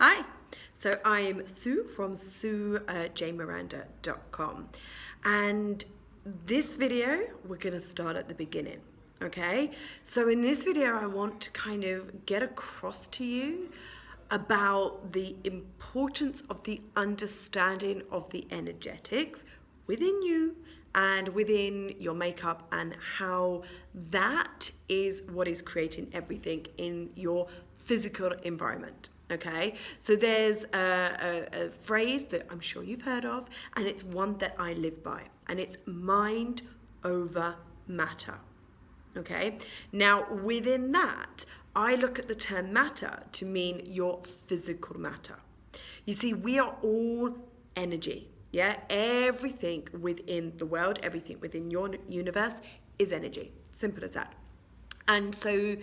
Hi, so I'm Sue from SueJMiranda.com, and this video we're going to start at the beginning. Okay, so in this video I want to kind of get across to you about the importance of the understanding of the energetics within you and within your makeup, and how that is what is creating everything in your physical environment. Okay, so there's a phrase that I'm sure you've heard of, and it's one that I live by, and it's mind over matter. Okay, now within that, I look at the term matter to mean your physical matter. You see, we are all energy. Yeah, everything within the world, everything within your universe is energy. Simple as that. And so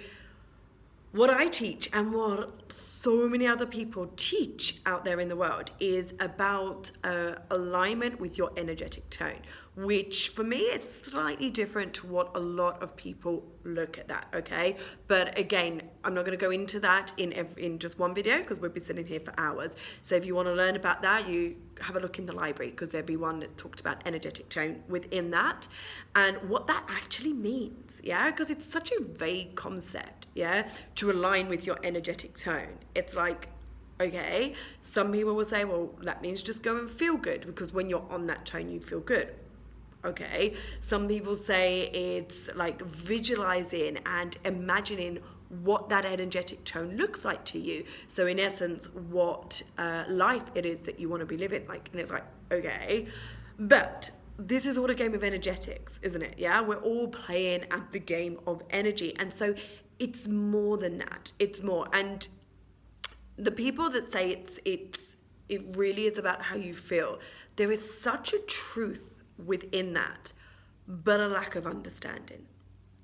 what I teach and what so many other people teach out there in the world is about alignment with your energetic tone, which for me it's slightly different to what a lot of people look at that, okay? But again, I'm not going to go into that in just one video because we'll be sitting here for hours. So if you want to learn about that, you have a look in the library because there'll be one that talked about energetic tone within that and what that actually means, yeah? Because it's such a vague concept, yeah? To align with your energetic tone. It's like, okay, some people will say, well, that means just go and feel good because when you're on that tone, you feel good. Okay, some people say it's like visualizing and imagining what that energetic tone looks like to you. So in essence, what life it is that you want to be living like. And it's like, okay, but this is all a game of energetics, isn't it? Yeah, we're all playing at the game of energy. And so it's more than that. It's more. And the people that say it really is about how you feel, there is such a truth within that, but a lack of understanding.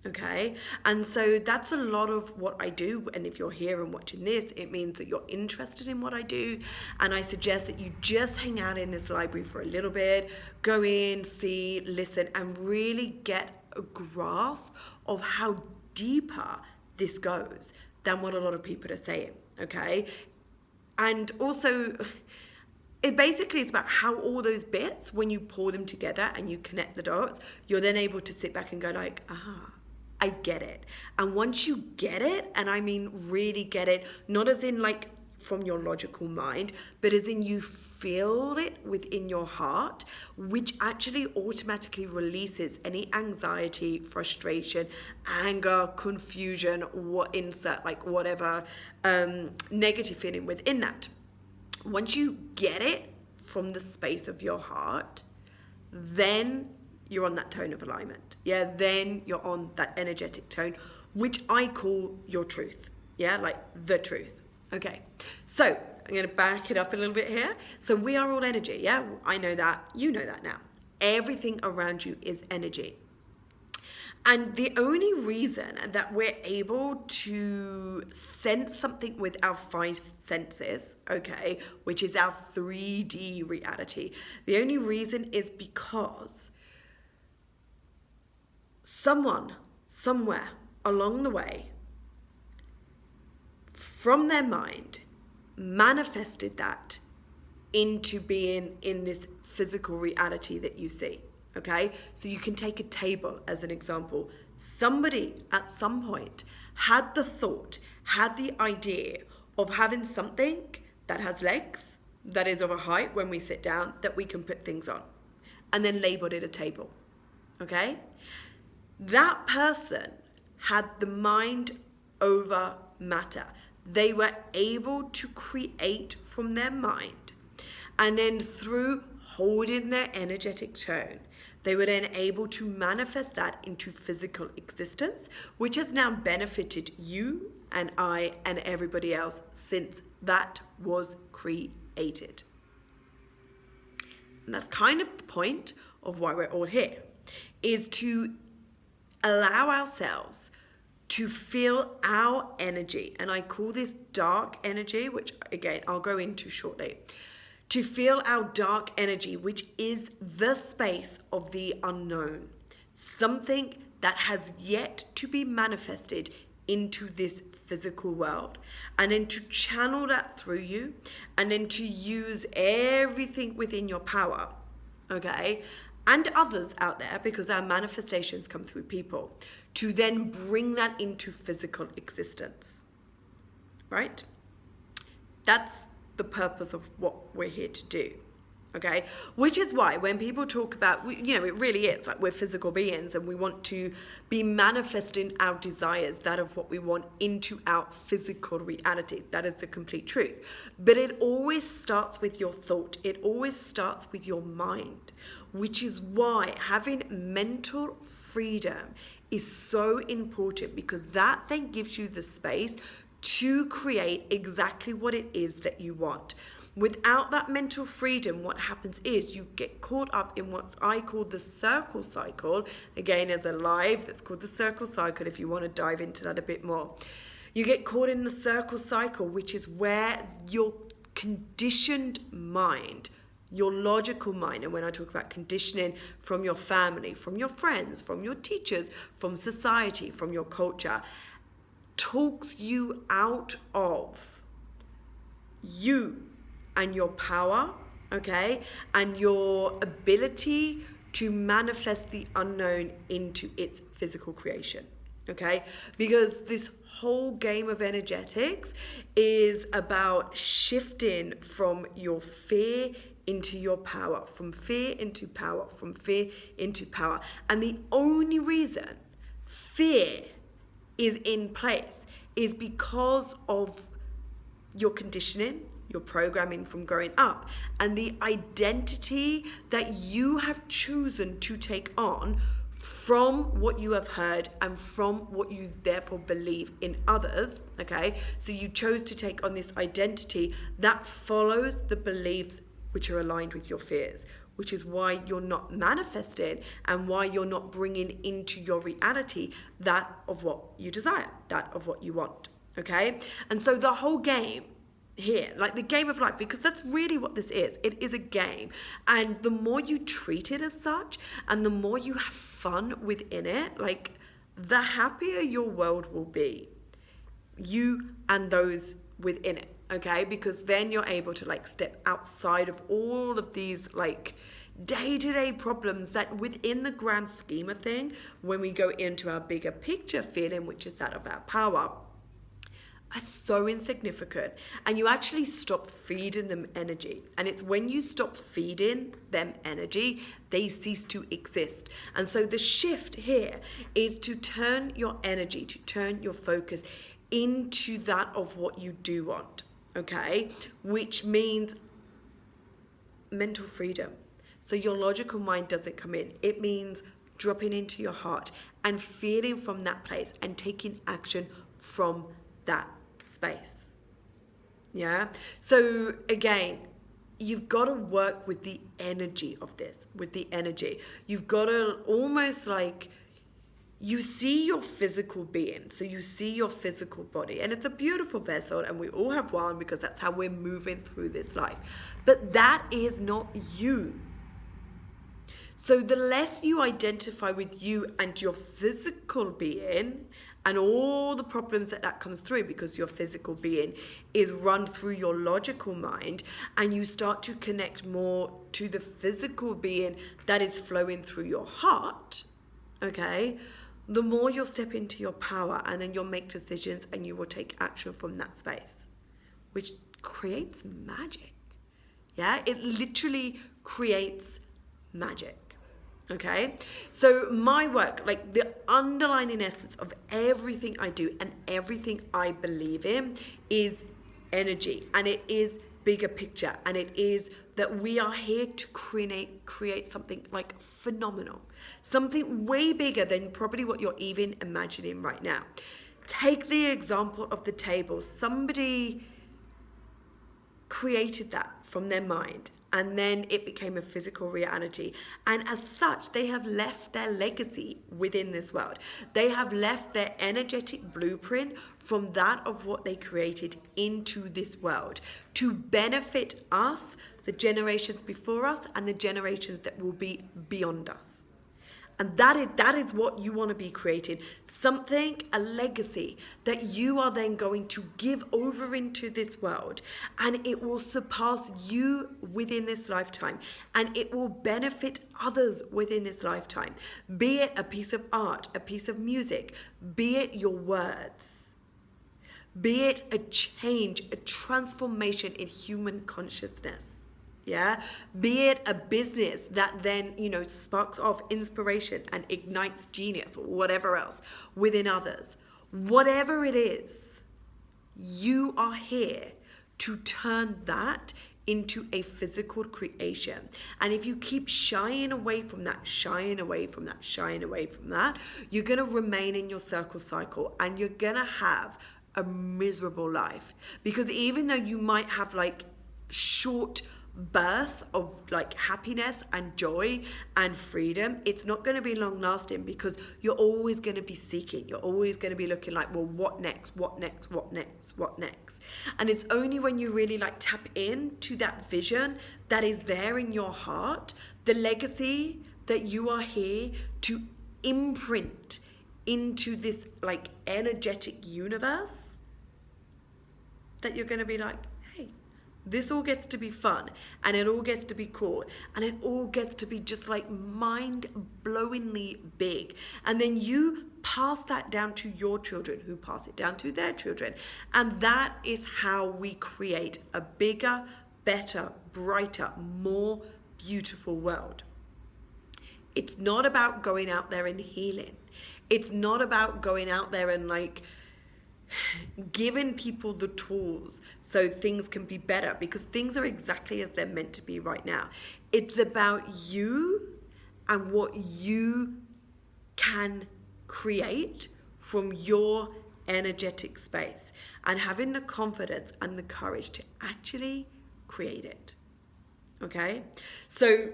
Okay, and so that's a lot of what I do. And if you're here and watching this, it means that you're interested in what I do, and I suggest that you just hang out in this library for a little bit, go in, see, listen, and really get a grasp of how deeper this goes than what a lot of people are saying. Okay, and also it basically is about how all those bits, when you pour them together and you connect the dots, you're then able to sit back and go like, I get it. And once you get it, and I mean really get it, not as in like from your logical mind, but as in you feel it within your heart, which actually automatically releases any anxiety, frustration, anger, confusion, whatever negative feeling within that. Once you get it from the space of your heart, then you're on that tone of alignment. Yeah, then you're on that energetic tone, which I call your truth. Yeah, like the truth. Okay, so I'm going to back it up a little bit here. So we are all energy. Yeah, I know that. You know that now. Everything around you is energy. And the only reason that we're able to sense something with our five senses, okay, which is our 3D reality, the only reason is because someone, somewhere along the way, from their mind, manifested that into being in this physical reality that you see. Okay, so you can take a table as an example. Somebody at some point had the thought, had the idea of having something that has legs, that is of a height when we sit down, that we can put things on, and then labeled it a table. Okay, that person had the mind over matter. They were able to create from their mind, and then through holding their energetic tone, they were then able to manifest that into physical existence, which has now benefited you and I and everybody else since that was created. And that's kind of the point of why we're all here, is to allow ourselves to feel our energy. And I call this dark energy, which again, I'll go into shortly. To feel our dark energy, which is the space of the unknown, something that has yet to be manifested into this physical world, and then to channel that through you, and then to use everything within your power, okay, and others out there, because our manifestations come through people, to then bring that into physical existence, right? That's the purpose of what we're here to do. Okay, which is why when people talk about, it really is like we're physical beings and we want to be manifesting our desires, that of what we want, into our physical reality. That is the complete truth. But it always starts with your thought. It always starts with your mind, which is why having mental freedom is so important, because that then gives you the space to create exactly what it is that you want. Without that mental freedom, what happens is you get caught up in what I call the circle cycle. Again, there's a live that's called the circle cycle if you want to dive into that a bit more. You get caught in the circle cycle, which is where your conditioned mind, your logical mind, and when I talk about conditioning, from your family, from your friends, from your teachers, from society, from your culture, talks you out of you and your power, okay, and your ability to manifest the unknown into its physical creation, okay? Because this whole game of energetics is about shifting from your fear into your power, from fear into power, from fear into power. And the only reason fear is in place is because of your conditioning, your programming from growing up, and the identity that you have chosen to take on from what you have heard and from what you therefore believe in others, okay? So you chose to take on this identity that follows the beliefs which are aligned with your fears, which is why you're not manifesting and why you're not bringing into your reality that of what you desire, that of what you want, okay? And so the whole game here, like the game of life, because that's really what this is. It is a game. And the more you treat it as such, and the more you have fun within it, like the happier your world will be, you and those within it, okay? Because then you're able to like step outside of all of these like day-to-day problems that within the grand scheme of thing, when we go into our bigger picture feeling, which is that of our power, are so insignificant, and you actually stop feeding them energy. And it's when you stop feeding them energy, they cease to exist. And so the shift here is to turn your energy, to turn your focus into that of what you do want, okay? Which means mental freedom. So your logical mind doesn't come in. It means dropping into your heart and feeling from that place and taking action from that space. Yeah. So again, you've got to work with the energy of this, with the energy. You've got to almost like, you see your physical being. So you see your physical body, and it's a beautiful vessel, and we all have one because that's how we're moving through this life. But that is not you. So the less you identify with you and your physical being, and all the problems that comes through, because your physical being is run through your logical mind, and you start to connect more to the physical being that is flowing through your heart, okay, the more you'll step into your power, and then you'll make decisions and you will take action from that space, which creates magic. Yeah, it literally creates magic. Okay, so my work, like the underlying essence of everything I do and everything I believe in, is energy, and it is bigger picture, and it is that we are here to create something like phenomenal, something way bigger than probably what you're even imagining right now. Take the example of the table. Somebody created that from their mind, and then it became a physical reality. And as such, they have left their legacy within this world. They have left their energetic blueprint from that of what they created into this world to benefit us, the generations before us, and the generations that will be beyond us. And that is what you want to be creating. Something, a legacy that you are then going to give over into this world, and it will surpass you within this lifetime, and it will benefit others within this lifetime. Be it a piece of art, a piece of music, be it your words, be it a change, a transformation in human consciousness. Yeah, be it a business that then, sparks off inspiration and ignites genius or whatever else within others. Whatever it is, you are here to turn that into a physical creation. And if you keep shying away from that, you're going to remain in your circle cycle, and you're going to have a miserable life. Because even though you might have like short bursts of like happiness and joy and freedom, it's not going to be long lasting, because you're always going to be seeking. You're always going to be looking like, well, what next? And it's only when you really like tap into that vision that is there in your heart, the legacy that you are here to imprint into this like energetic universe, that you're going to be like, hey, this all gets to be fun, and it all gets to be cool, and it all gets to be just like mind-blowingly big. And then you pass that down to your children, who pass it down to their children. And that is how we create a bigger, better, brighter, more beautiful world. It's not about going out there and healing. It's not about going out there and like giving people the tools so things can be better, because things are exactly as they're meant to be right now. It's about you and what you can create from your energetic space, and having the confidence and the courage to actually create it. Okay? So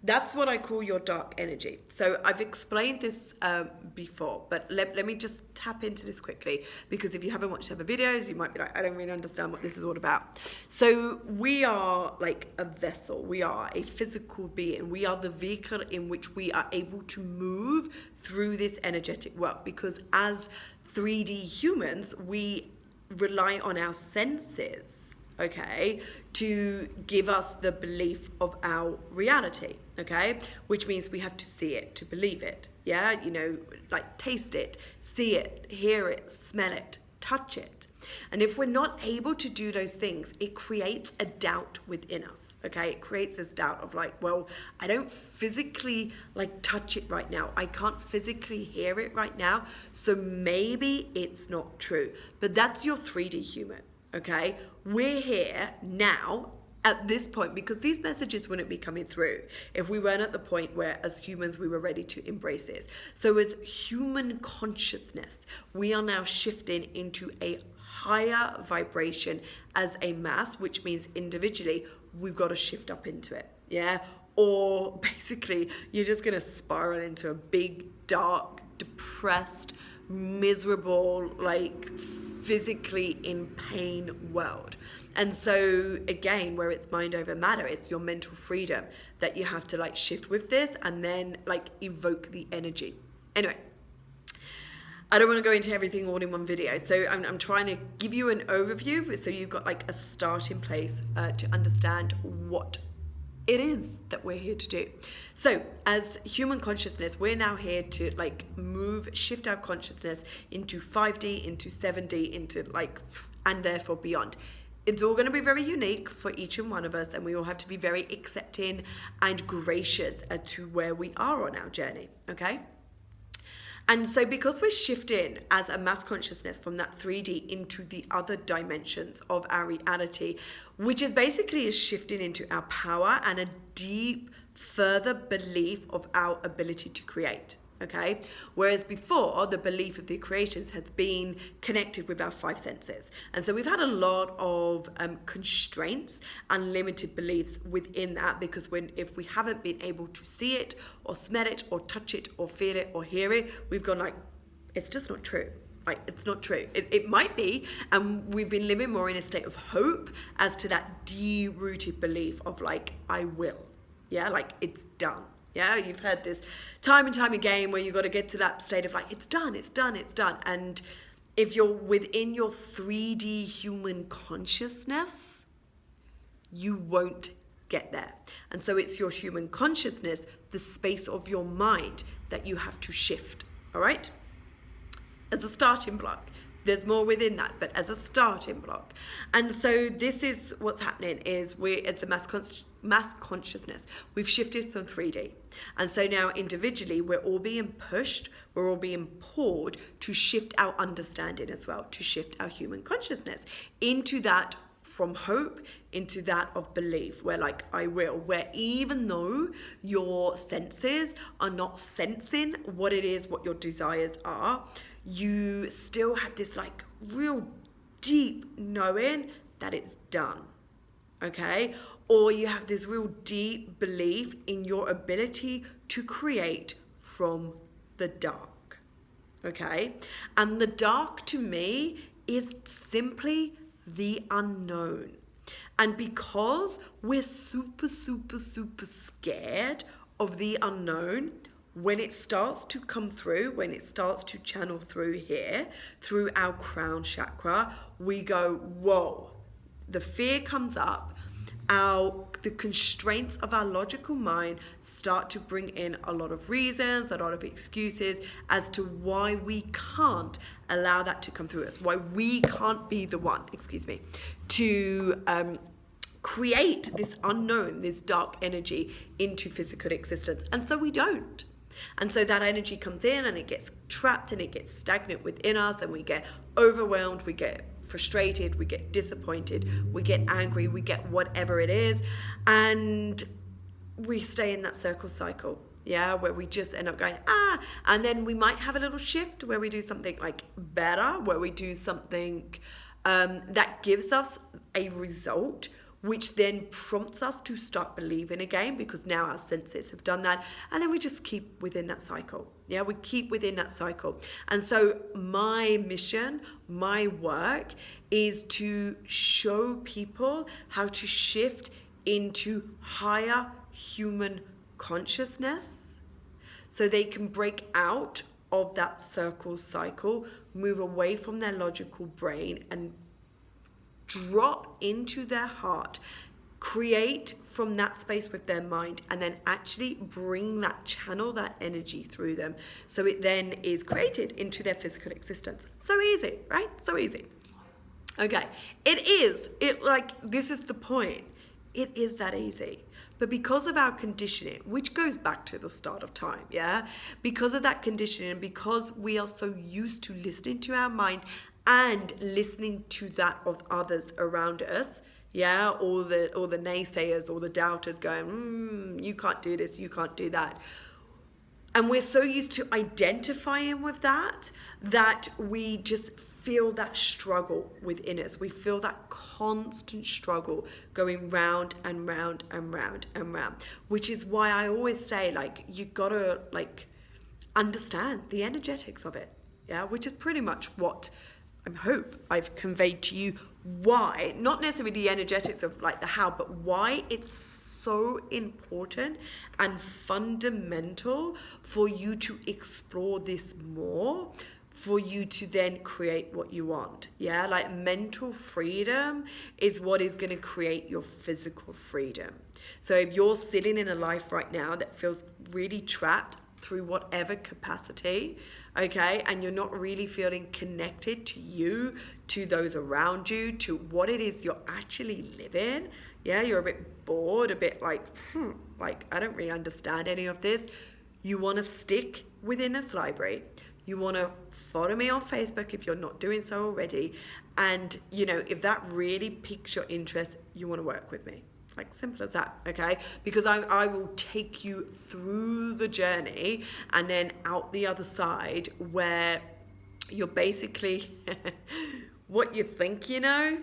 that's what I call your dark energy. So I've explained this before, but let me just tap into this quickly, because if you haven't watched other videos, you might be like, I don't really understand what this is all about. So we are like a vessel. We are a physical being. We are the vehicle in which we are able to move through this energetic world, because as 3D humans, we rely on our senses, okay, to give us the belief of our reality, okay, which means we have to see it to believe it. Yeah, like taste it, see it, hear it, smell it, touch it. And if we're not able to do those things, it creates a doubt within us, okay? It creates this doubt of like, well, I don't physically like touch it right now. I can't physically hear it right now. So maybe it's not true. But that's your 3D human, okay? We're here now at this point, because these messages wouldn't be coming through if we weren't at the point where as humans we were ready to embrace this. So as human consciousness, we are now shifting into a higher vibration as a mass, which means individually we've got to shift up into it, yeah? Or basically you're just going to spiral into a big, dark, depressed, miserable, like physically in pain world. And so again, where it's mind over matter, it's your mental freedom that you have to like shift with this, and then like evoke the energy. Anyway, I don't want to go into everything all in one video, so I'm trying to give you an overview so you've got like a starting place to understand what it is that we're here to do. So as human consciousness, we're now here to like shift our consciousness into 5D, into 7D, into like, and therefore beyond. It's all going to be very unique for each and one of us, and we all have to be very accepting and gracious as to where we are on our journey, okay? And so because we're shifting as a mass consciousness from that 3D into the other dimensions of our reality, which is basically is shifting into our power and a deep further belief of our ability to create, okay? Whereas before, the belief of the creations has been connected with our 5 senses. And so we've had a lot of constraints and limited beliefs within that, because if we haven't been able to see it or smell it or touch it or feel it or hear it, we've gone like, it's just not true. Like, it's not true. It might be, and we've been living more in a state of hope as to that deep-rooted belief of like, I will. Yeah, like it's done. Yeah, you've heard this time and time again where you've got to get to that state of like, it's done, it's done, it's done. And if you're within your 3D human consciousness, you won't get there. And so it's your human consciousness, the space of your mind, that you have to shift, all right? As a starting block. There's more within that, but as a starting block. And so this is what's happening is it's a mass consciousness. We've shifted from 3D. And so now individually, we're all being pushed, we're all being poured to shift our understanding as well, to shift our human consciousness into that from hope into that of belief, where like I will, where even though your senses are not sensing what it is, what your desires are, you still have this like real deep knowing that it's done, okay? Or you have this real deep belief in your ability to create from the dark, okay? And the dark to me is simply the unknown. And because we're super scared of the unknown, when it starts to come through, when it starts to channel through here, through our crown chakra, we go, whoa, the fear comes up. The constraints of our logical mind start to bring in a lot of reasons, a lot of excuses as to why we can't allow that to come through us, why we can't be the one, to create this unknown, this dark energy into physical existence. And so we don't. And so that energy comes in and it gets trapped and it gets stagnant within us, and we get overwhelmed, we get frustrated, we get disappointed, we get angry, we get whatever it is, and we stay in that cycle, yeah, where we just end up going, and then we might have a little shift where we do something like better, where we do something that gives us a result, which then prompts us to start believing again, because now our senses have done that, and then we just keep within that cycle. Yeah, we keep within that cycle. And so my mission, my work is to show people how to shift into higher human consciousness so they can break out of that cycle, move away from their logical brain and drop into their heart, create from that space with their mind, and then actually channel that energy through them, so it then is created into their physical existence. So easy, right? So easy. Okay, this is the point. It is that easy. But because of our conditioning, which goes back to the start of time, yeah? Because of that conditioning, and because we are so used to listening to our mind and listening to that of others around us, yeah, all the naysayers, all the doubters going, you can't do this, you can't do that. And we're so used to identifying with that we just feel that struggle within us. We feel that constant struggle going round and round and round and round, which is why I always say, like, you gotta understand the energetics of it, yeah, which is pretty much what I hope I've conveyed to you, why, not necessarily the energetics of like the how, but why it's so important and fundamental for you to explore this more, for you to then create what you want. Yeah, like mental freedom is what is going to create your physical freedom. So if you're sitting in a life right now that feels really trapped through whatever capacity, okay, and you're not really feeling connected to you, to those around you, to what it is you're actually living, yeah, you're a bit bored, a bit like I don't really understand any of this, you want to stick within this library, you want to follow me on Facebook if you're not doing so already, and if that really piques your interest, you want to work with me. Like, simple as that, okay? Because I will take you through the journey and then out the other side, where you're basically what you think you know,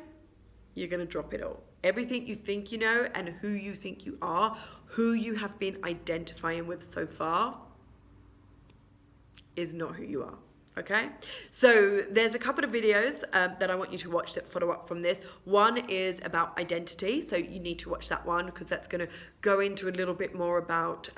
you're going to drop it all. Everything you think you know and who you think you are, who you have been identifying with so far, is not who you are, Okay, so there's a couple of videos that I want you to watch that follow up from this. One is about identity, so you need to watch that one because that's going to go into a little bit more about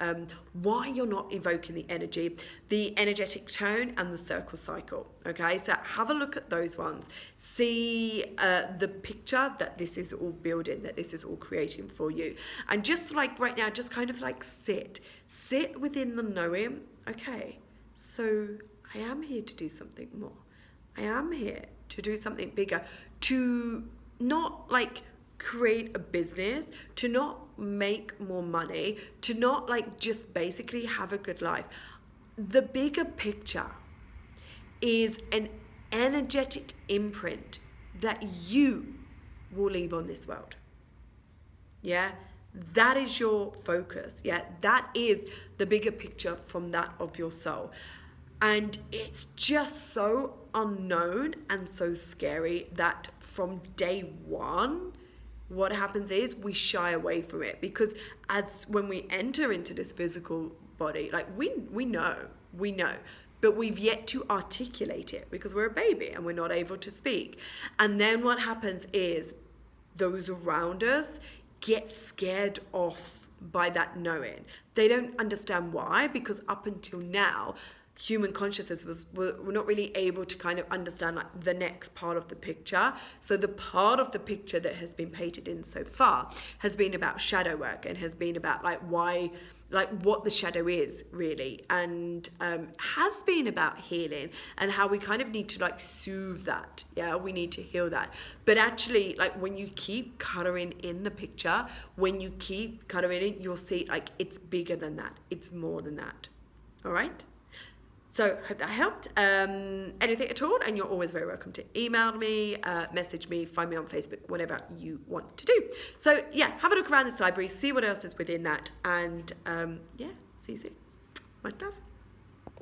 why you're not evoking the energy, the energetic tone, and the circle cycle. Okay, so have a look at those ones. See the picture that this is all building, that this is all creating for you. And just like right now, just kind of like sit within the knowing, okay, so I am here to do something more. I am here to do something bigger, to not like create a business, to not make more money, to not like just basically have a good life. The bigger picture is an energetic imprint that you will leave on this world. Yeah, that is your focus. Yeah, that is the bigger picture from that of your soul. And it's just so unknown and so scary that from day one, what happens is we shy away from it, because as when we enter into this physical body, like we know, but we've yet to articulate it because we're a baby and we're not able to speak. And then what happens is those around us get scared off by that knowing. They don't understand why, because up until now, human consciousness we're not really able to kind of understand like the next part of the picture. So the part of the picture that has been painted in so far has been about shadow work and has been about like why, like what the shadow is really, and has been about healing and how we kind of need to like soothe that. Yeah, we need to heal that. But actually, like when you keep coloring in the picture, when you keep coloring it, you'll see like it's bigger than that. It's more than that. All right. So hope that helped. Anything at all, and you're always very welcome to email me, message me, find me on Facebook, whatever you want to do. So yeah, have a look around this library, see what else is within that, and yeah, see you soon. Much love.